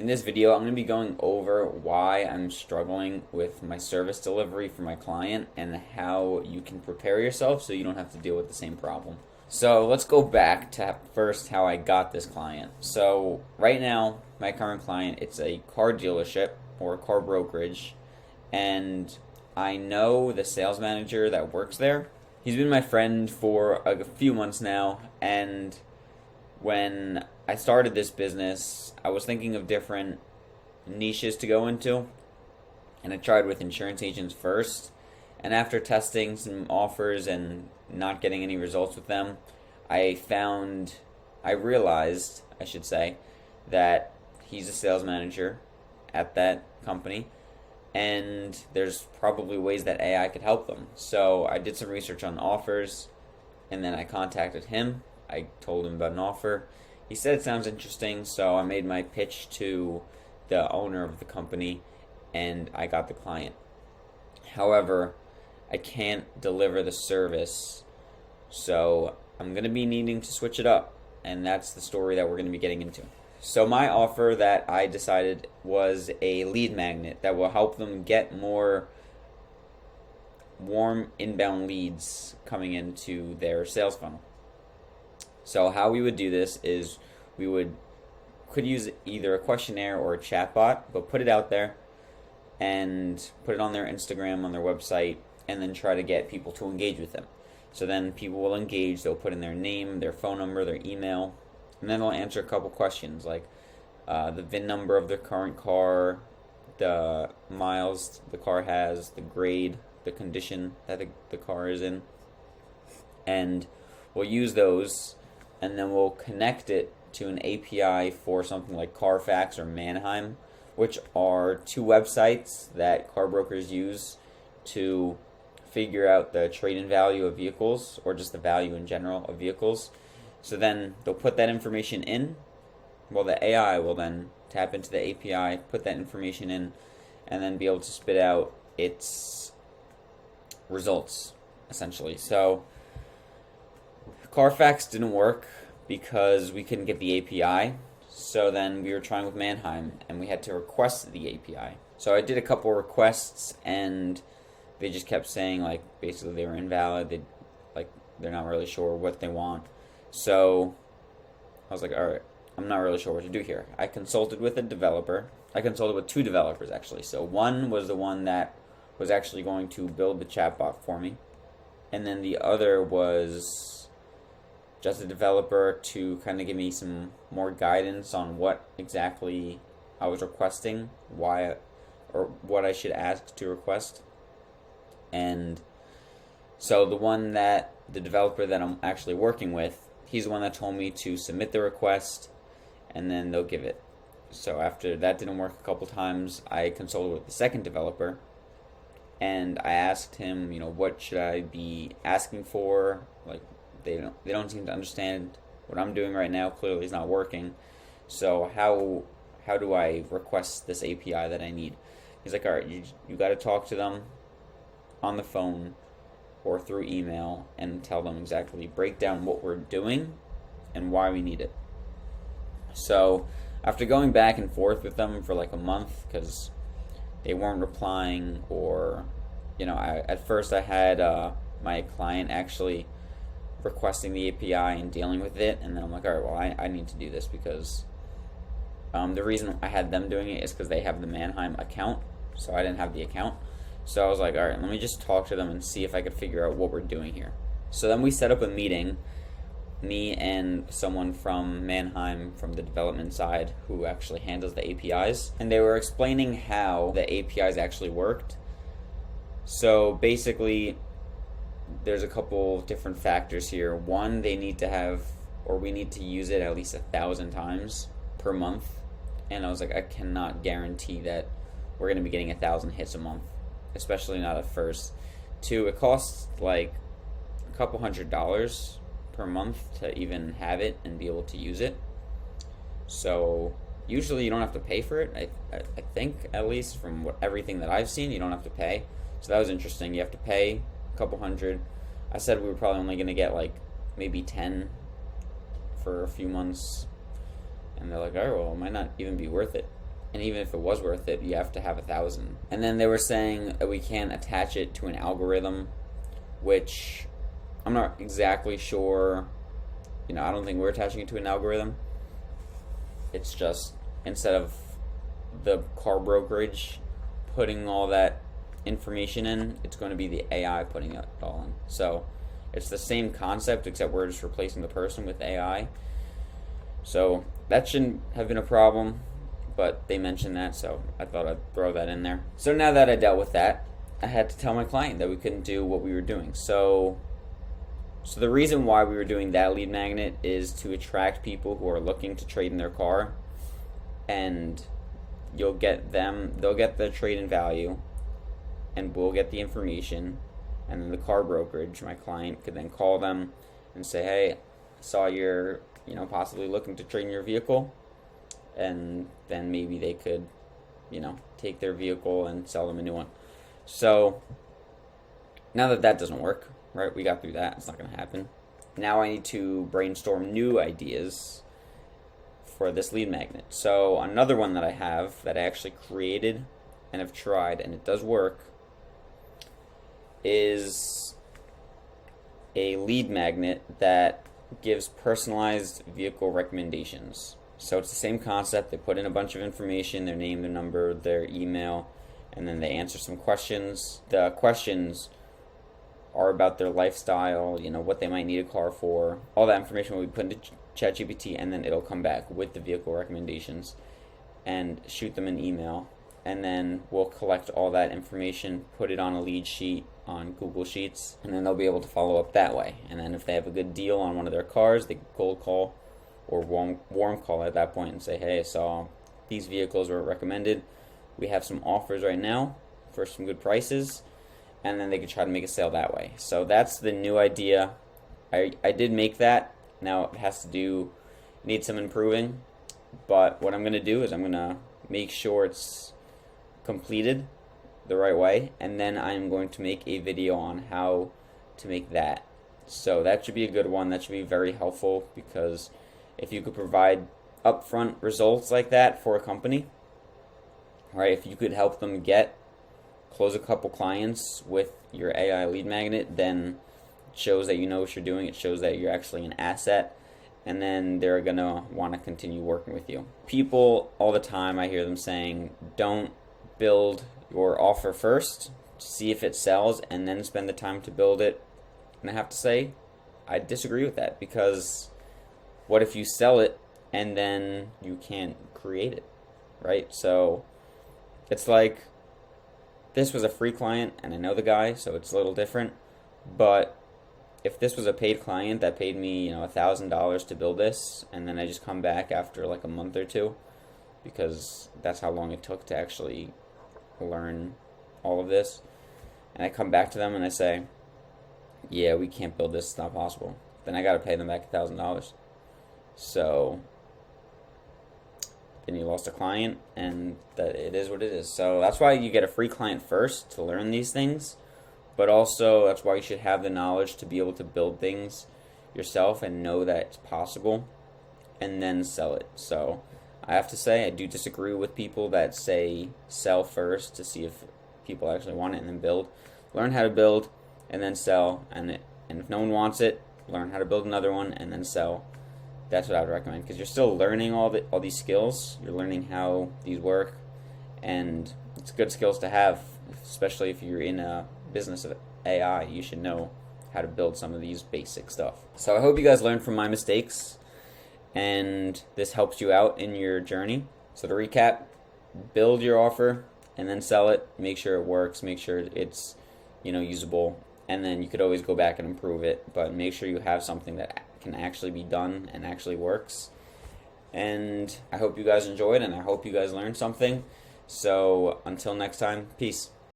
In this video, I'm going to be going over why I'm struggling with my service delivery for my client and how you can prepare yourself so you don't have to deal with the same problem. So let's go back to first how I got this client. So right now, my current client, it's a car dealership or a car brokerage, and I know the sales manager that works there. He's been my friend for a few months now, and when I started this business, I was thinking of different niches to go into, and I tried with insurance agents first. And after testing some offers and not getting any results with them, I realized, I should say, that he's a sales manager at that company, and there's probably ways that AI could help them. So I did some research on offers, and then I contacted him. I told him about an offer. He said it sounds interesting, so I made my pitch to the owner of the company, and I got the client. However, I can't deliver the service, so I'm going to be needing to switch it up, and that's the story that we're going to be getting into. So my offer that I decided was a lead magnet that will help them get more warm inbound leads coming into their sales funnel. So how we would do this is we could use either a questionnaire or a chatbot, but put it out there and put it on their Instagram, on their website, and then try to get people to engage with them. So then people will engage, they'll put in their name, their phone number, their email, and then they'll answer a couple questions like the VIN number of their current car, the miles the car has, the grade, the condition that the car is in, and we'll use those, and then we'll connect it to an API for something like Carfax or Manheim, which are two websites that car brokers use to figure out the trade-in value of vehicles, or just the value in general of vehicles. So then they'll put that information in. Well, the AI will then tap into the API, put that information in, and then be able to spit out its results, essentially. So Carfax didn't work because we couldn't get the API. So then we were trying with Manheim, and we had to request the API. So I did a couple requests, and they just kept saying, like, basically they were invalid. They're not really sure what they want. So I was like, all right, I'm not really sure what to do here. I consulted with a developer. I consulted with two developers, actually. So one was the one that was actually going to build the chatbot for me, and then the other was just a developer to kind of give me some more guidance on what exactly I was requesting, why, or what I should ask to request. And so the developer that I'm actually working with, he's the one that told me to submit the request, and then they'll give it. So after that didn't work a couple times, I consulted with the second developer, and I asked him, what should I be asking for? Like, they don't seem to understand what I'm doing right now. Clearly it's not working. So how do I request this API that I need? He's like, all right, you got to talk to them on the phone or through email and tell them exactly, break down what we're doing and why we need it. So after going back and forth with them for like a month, because they weren't replying, or at first I had my client actually requesting the API and dealing with it, and then I'm like, all right, well, I need to do this, because the reason I had them doing it is because they have the Manheim account, so I didn't have the account. So I was like, all right, let me just talk to them and see if I could figure out what we're doing here. So then we set up a meeting, me and someone from Manheim from the development side who actually handles the APIs, and they were explaining how the APIs actually worked. So basically, there's a couple different factors here. One, we need to use it at least 1,000 times per month, and I was like, I cannot guarantee that we're going to be getting 1,000 hits a month, especially not at first. Two, it costs like a couple $100 per month to even have it and be able to use it. So usually you don't have to pay for it. I think, at least from everything that I've seen, you don't have to pay. So that was interesting. You have to pay a couple hundred. I said we were probably only going to get like maybe 10 for a few months, and they're like, oh, well, it might not even be worth it. And even if it was worth it, you have to have 1,000. And then they were saying that we can't attach it to an algorithm, which I'm not exactly sure. I don't think we're attaching it to an algorithm. It's just, instead of the car brokerage putting all that information in, it's going to be the AI putting it all in. So it's the same concept, except we're just replacing the person with AI. So that shouldn't have been a problem, but they mentioned that, so I thought I'd throw that in there. So now that I dealt with that, I had to tell my client that we couldn't do what we were doing. So the reason why we were doing that lead magnet is to attract people who are looking to trade in their car, and they'll get the trade-in value, and we'll get the information, and then the car brokerage, my client, could then call them and say, hey, I saw you're possibly looking to trade in your vehicle, and then maybe they could take their vehicle and sell them a new one. So now that doesn't work, right? We got through that. It's not going to happen. Now I need to brainstorm new ideas for this lead magnet. So another one that I have that I actually created and have tried, and it does work, is a lead magnet that gives personalized vehicle recommendations. So it's the same concept. They put in a bunch of information, their name, their number, their email, and then they answer some questions. The questions are about their lifestyle, what they might need a car for. All that information will be put into ChatGPT, and then it'll come back with the vehicle recommendations and shoot them an email. And then we'll collect all that information, put it on a lead sheet on Google Sheets, and then they'll be able to follow up that way. And then if they have a good deal on one of their cars, they can cold call or warm call at that point and say, hey, I saw these vehicles were recommended. We have some offers right now for some good prices. And then they could try to make a sale that way. So that's the new idea. I did make that. Now it needs some improving. But what I'm going to do is I'm going to make sure it's completed the right way. And then I'm going to make a video on how to make that. So that should be a good one. That should be very helpful, because if you could provide upfront results like that for a company, right? If you could help them close a couple clients with your AI lead magnet, then it shows that you know what you're doing. It shows that you're actually an asset, and then they're going to want to continue working with you. People all the time, I hear them saying, don't build your offer first, see if it sells, and then spend the time to build it. And I have to say, I disagree with that, because what if you sell it and then you can't create it, right? So it's like, this was a free client, and I know the guy, so it's a little different. But if this was a paid client that paid me, $1,000 to build this, and then I just come back after like a month or two, because that's how long it took to actually learn all of this, and I come back to them and I say, yeah, we can't build this, it's not possible, then I got to pay them back $1,000. So then you lost a client, and that it is what it is. So that's why you get a free client first, to learn these things, but also that's why you should have the knowledge to be able to build things yourself and know that it's possible, and then sell it. So I have to say, I do disagree with people that say sell first to see if people actually want it, and then build. Learn how to build and then sell, and if no one wants it, learn how to build another one and then sell. That's what I would recommend, because you're still learning all these skills. You're learning how these work, and it's good skills to have, especially if you're in a business of AI. You should know how to build some of these basic stuff. So I hope you guys learned from my mistakes, and this helps you out in your journey. So to recap, build your offer and then sell it. Make sure it works. Make sure it's usable, and then you could always go back and improve it. But make sure you have something that can actually be done and actually works. And I hope you guys enjoyed, and I hope you guys learned something. So until next time, peace.